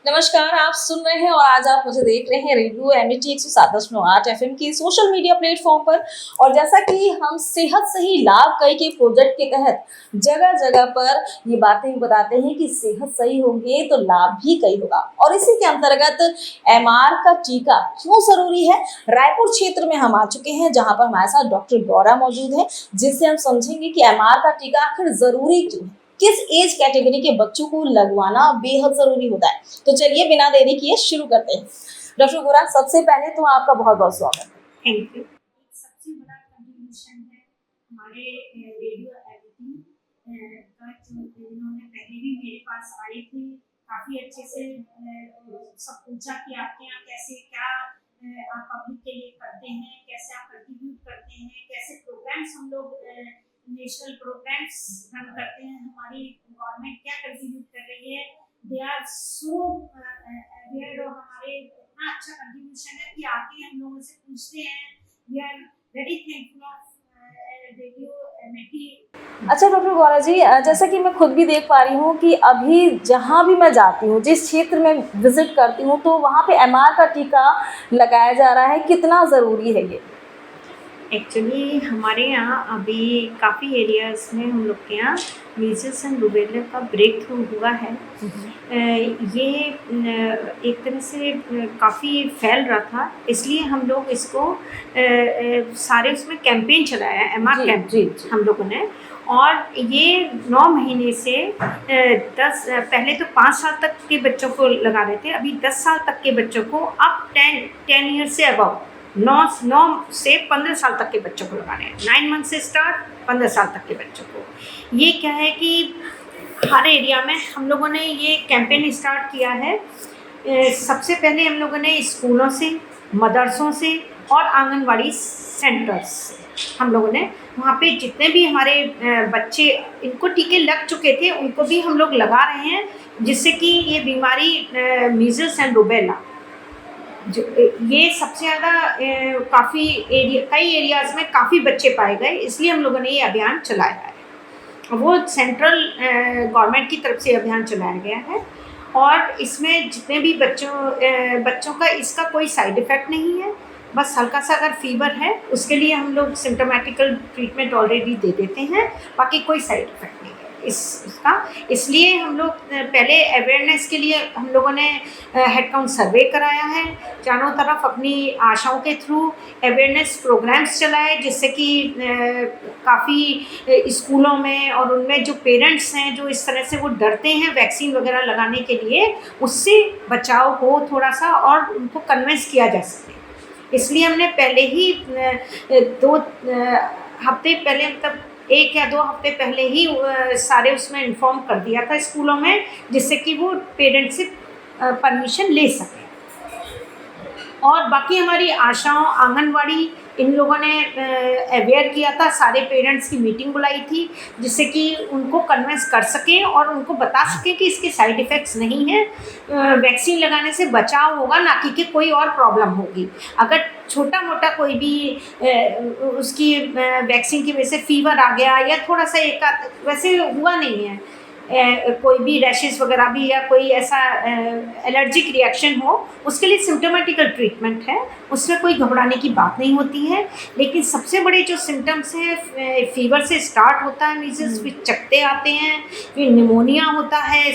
नमस्कार, आप सुन रहे हैं और आज आप मुझे देख रहे हैं रेडियो एमिटी 107.8 एफएम की सोशल मीडिया प्लेटफॉर्म पर। और जैसा कि हम सेहत सही लाभ कई के प्रोजेक्ट के तहत जगह जगह पर ये बातें बताते हैं कि सेहत सही होंगे तो लाभ भी कई होगा। और इसी के अंतर्गत एमआर का टीका क्यों जरूरी है, रायपुर क्षेत्र में हम आ चुके हैं जहां पर हमारे साथ डॉक्टर गौरा मौजूद है, जिससे हम समझेंगे कि एमआर का टीका आखिर जरूरी क्यों है, किस एज कैटेगरी के बच्चों को लगवाना बेहद जरूरी होता है। तो चलिए बिना देरी किए शुरू करते हैं। डॉक्टर गोरा, सबसे पहले तो आपका बहुत बहुत स्वागत है। Thank you. सबसे बड़ा कंट्रीब्यूशन है हमारे रेडियो एडिटिंग का, जो इन्होंने पहले भी मेरे पास आए थे, काफ़ी अच्छे से सब पूछा कि आपके यहाँ कैसे क्या आप पब्लिक के लिए करते हैं, कैसे आप कंट्रीब्यूट करते हैं, कैसे प्रोग्राम्स हम लोग नेशनल प्रोग्राम्स रन करते हैं, हमारी गवर्नमेंट क्या कंट्रीब्यूट कर रही है। दे आर सो अवेयर, और हमारे इतना अच्छा कंट्रीब्यूशन है कि आके हम लोगों से पूछते हैं। We are very thankful of radio Amity. अच्छा डॉक्टर गौरा जी, जैसा कि मैं खुद भी देख पा रही हूँ कि अभी जहाँ भी मैं जाती हूँ, जिस क्षेत्र में विजिट करती हूँ, तो वहाँ पे एमआर का टीका लगाया जा रहा है। कितना ज़रूरी है ये? एक्चुअली हमारे यहाँ अभी काफ़ी एरियाज़ में हम लोग के यहाँ मीजल्स एंड रूबेला का ब्रेक थ्रू हुआ है। ये एक तरह से काफ़ी फैल रहा था, इसलिए हम लोग इसको सारे उसमें कैंपेन चलाया है, एमआर कैंपेन हम लोगों ने। और ये 9 महीने से 10 पहले तो 5 साल तक के बच्चों को लगा रहे थे, अभी 10 साल तक के बच्चों को, अब 10 ईयर से अबव 9 से 15 साल तक के बच्चों को लगा रहे हैं। 9 मंथ से स्टार्ट 15 साल तक के बच्चों को। ये क्या है कि हर एरिया में हम लोगों ने ये कैंपेन स्टार्ट किया है। सबसे पहले हम लोगों ने स्कूलों से, मदरसों से और आंगनवाड़ी सेंटर्स से हम लोगों ने वहाँ पे जितने भी हमारे बच्चे इनको टीके लग चुके थे उनको भी हम लोग लगा रहे हैं, जिससे कि ये बीमारी मीजल्स एंड रूबेला जो ये सबसे ज़्यादा काफ़ी कई एरियाज़ में काफ़ी बच्चे पाए गए, इसलिए हम लोगों ने ये अभियान चलाया है। वो सेंट्रल गवर्नमेंट की तरफ से अभियान चलाया गया है। और इसमें जितने भी बच्चों का इसका कोई साइड इफ़ेक्ट नहीं है। बस हल्का सा अगर फीवर है उसके लिए हम लोग सिम्टोमेटिकल ट्रीटमेंट ऑलरेडी दे देते हैं, बाकी कोई साइड इफ़ेक्ट नहीं है इसका। इसलिए हम लोग पहले अवेयरनेस के लिए हम लोगों ने हेड काउंट सर्वे कराया है, चारों तरफ अपनी आशाओं के थ्रू अवेयरनेस प्रोग्राम्स चलाए, जिससे कि काफ़ी स्कूलों में और उनमें जो पेरेंट्स हैं जो इस तरह से वो डरते हैं वैक्सीन वगैरह लगाने के लिए, उससे बचाव हो थोड़ा सा और उनको कन्विंस किया जा सके। इसलिए हमने पहले ही 2 हफ्ते पहले, मतलब 1 या 2 हफ्ते पहले ही सारे उसमें इन्फॉर्म कर दिया था स्कूलों में, जिससे कि वो पेरेंट्स से परमिशन ले सकें। और बाकी हमारी आशाओं, आंगनवाड़ी, इन लोगों ने अवेयर किया था, सारे पेरेंट्स की मीटिंग बुलाई थी, जिससे कि उनको कन्विंस कर सकें और उनको बता सकें कि इसके साइड इफ़ेक्ट्स नहीं हैं, वैक्सीन लगाने से बचाव होगा, ना कि कोई और प्रॉब्लम होगी। अगर छोटा मोटा कोई भी उसकी वैक्सीन की वजह से फीवर आ गया या थोड़ा सा वैसे हुआ नहीं है, कोई भी रैशेस वगैरह भी या कोई ऐसा एलर्जिक रिएक्शन हो, उसके लिए सिम्टोमेटिकल ट्रीटमेंट है, उसमें कोई घबराने की बात नहीं होती है। लेकिन सबसे बड़े जो सिम्टम्स हैं, फीवर से स्टार्ट होता है मीजल्स, फिर चकत्ते आते हैं, फिर निमोनिया होता है,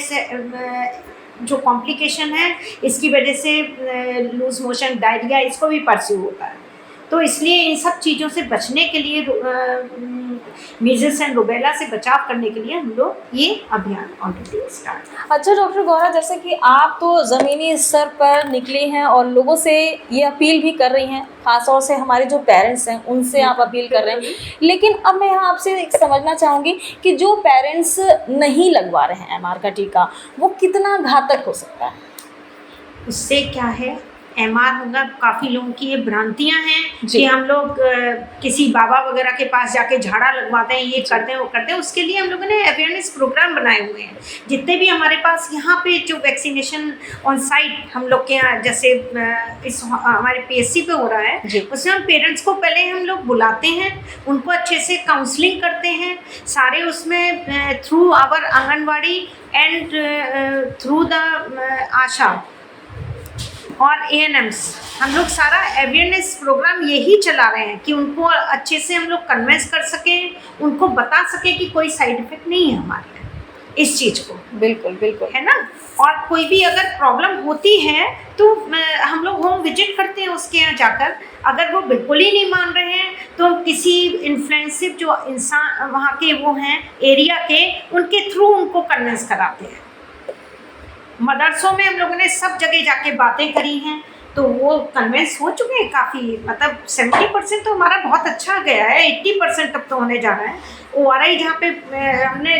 जो कॉम्प्लिकेशन है इसकी वजह से लूज मोशन, डायरिया, इसको भी परस्यू होता है। तो इसलिए इन सब चीज़ों से बचने के लिए, मीजल्स एंड रूबेला से बचाव करने के लिए हम लोग ये अभियान ऑलरेडी स्टार्ट। अच्छा डॉक्टर गौरा, जैसे कि आप तो ज़मीनी स्तर पर निकली हैं और लोगों से ये अपील भी कर रही हैं, खासतौर से हमारे जो पेरेंट्स हैं उनसे आप अपील कर रहे हैं, लेकिन अब मैं यहाँ आपसे एक समझना चाहूँगी कि जो पेरेंट्स नहीं लगवा रहे हैं एमआर का टीका, वो कितना घातक हो सकता है? उससे क्या है, एमआर होगा, काफ़ी लोगों की ये भ्रांतियां हैं कि हम लोग किसी बाबा वगैरह के पास जाके झाड़ा लगवाते हैं, ये करते हैं, वो करते हैं। उसके लिए हम लोगों ने अवेयरनेस प्रोग्राम बनाए हुए हैं। जितने भी हमारे पास यहाँ पे जो वैक्सीनेशन ऑन साइट हम लोग के यहाँ, जैसे इस हमारे पीएससी पे हो रहा है, उसमें हम पेरेंट्स को पहले हम लोग बुलाते हैं, उनको अच्छे से काउंसलिंग करते हैं, सारे उसमें through our anganwadi and through the ASHA और ANMs हम लोग सारा अवेयरनेस प्रोग्राम यही चला रहे हैं कि उनको अच्छे से हम लोग कन्विंस कर सकें, उनको बता सकें कि कोई साइड इफेक्ट नहीं है हमारे इस चीज़ को। बिल्कुल बिल्कुल है ना। और कोई भी अगर प्रॉब्लम होती है तो हम लोग होम विजिट करते हैं उसके यहाँ जाकर। अगर वो बिल्कुल ही नहीं मान रहे हैं तो हम किसी इन्फ्लुएंसिव जो इंसान वहाँ के वो हैं एरिया के, उनके थ्रू उनको कन्विंस कराते हैं। मदरसों में हम लोगों ने सब जगह जाके बातें करी हैं तो वो कन्विंस हो चुके हैं काफ़ी, मतलब 70% तो हमारा बहुत अच्छा गया है, 80% तब तो होने जा रहा है। ORI जहाँ पे हमने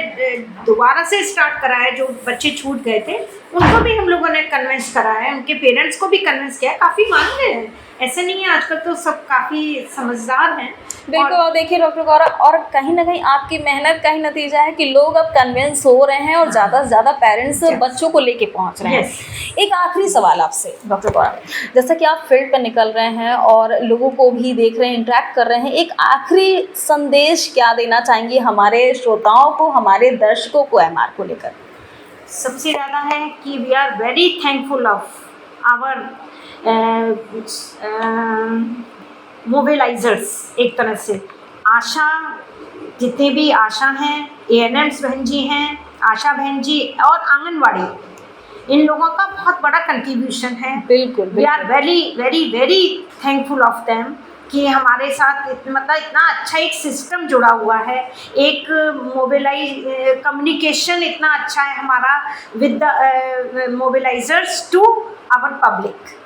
दोबारा से स्टार्ट करा है, जो बच्चे छूट गए थे उनको भी हम लोगों ने कन्विंस करा है, उनके पेरेंट्स को भी कन्विंस किया है, काफ़ी मान रहे हैं। ऐसे नहीं है, आजकल तो सब काफ़ी समझदार हैं। बिल्कुल। और देखिए डॉक्टर गौरा, और कहीं ना कहीं आपकी मेहनत का ही नतीजा है कि लोग अब कन्विंस हो रहे हैं और ज़्यादा से ज़्यादा पेरेंट्स बच्चों को लेके पहुंच रहे हैं। एक आखिरी सवाल आपसे डॉक्टर गौरा, जैसा कि आप फील्ड पर निकल रहे हैं और लोगों को भी देख रहे हैं, इंटरेक्ट कर रहे हैं, एक आखिरी संदेश क्या देना चाहेंगे हमारे श्रोताओं को, हमारे दर्शकों को MR को लेकर? सबसे ज़्यादा है कि we are very thankful of our mobilisers. एक तरह से आशा, जितने भी आशा हैं, ANMs बहन जी हैं, आशा बहन जी और आंगनवाड़ी, इन लोगों का बहुत बड़ा कंट्रीब्यूशन है। बिल्कुल we are very very very thankful of them कि हमारे साथ मतलब इतना अच्छा एक सिस्टम जुड़ा हुआ है, एक मोबिलाइज कम्युनिकेशन इतना अच्छा है हमारा with the mobilisers to our public.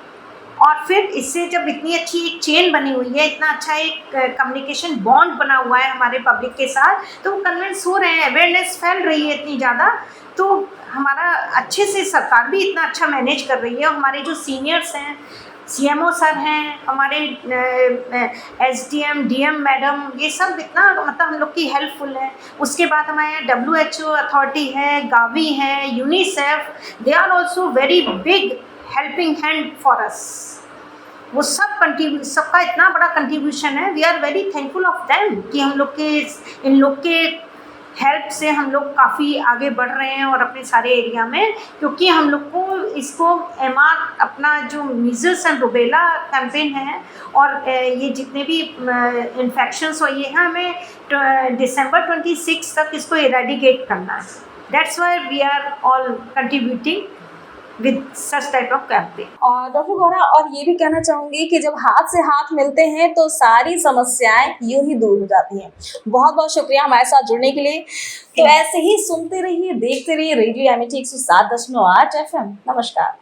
और फिर इससे जब इतनी अच्छी एक चेन बनी हुई है, इतना अच्छा एक कम्युनिकेशन बॉन्ड बना हुआ है हमारे पब्लिक के साथ, तो वो कन्विंस हो रहे हैं, अवेयरनेस फैल रही है इतनी ज़्यादा, तो हमारा अच्छे से सरकार भी इतना अच्छा मैनेज कर रही है। और हमारे जो सीनियर्स हैं, CMO सर हैं, हमारे SDM DM मैडम, ये सब इतना मतलब हम लोग की हेल्पफुल है। उसके बाद हमारे WHO अथॉरिटी है, गावी है, UNICEF, they are also very big helping hand for us. वो सब सबका इतना बड़ा कंट्रीब्यूशन है। We are very thankful of them कि हम लोग के इन लोग के हेल्प से हम लोग काफ़ी आगे बढ़ रहे हैं और अपने सारे एरिया में, क्योंकि हम लोग को इसको MR अपना जो मीजल्स एंड रुबेला कैंपेन है और ये जितने भी इन्फेक्शंस हो, ये हैं, हमें December 26 तक इसको इरेडिकेट करना है। That's why we are all contributing with such type of campaign। और डॉक्टर गौरा, और ये भी कहना चाहूंगी कि जब हाथ से हाथ मिलते हैं तो सारी समस्याएं यूं ही दूर हो जाती हैं। बहुत बहुत शुक्रिया हमारे साथ जुड़ने के लिए। तो ऐसे ही सुनते रहिए, देखते रहिए रेडियो एमिटी 107.8 FM। नमस्कार।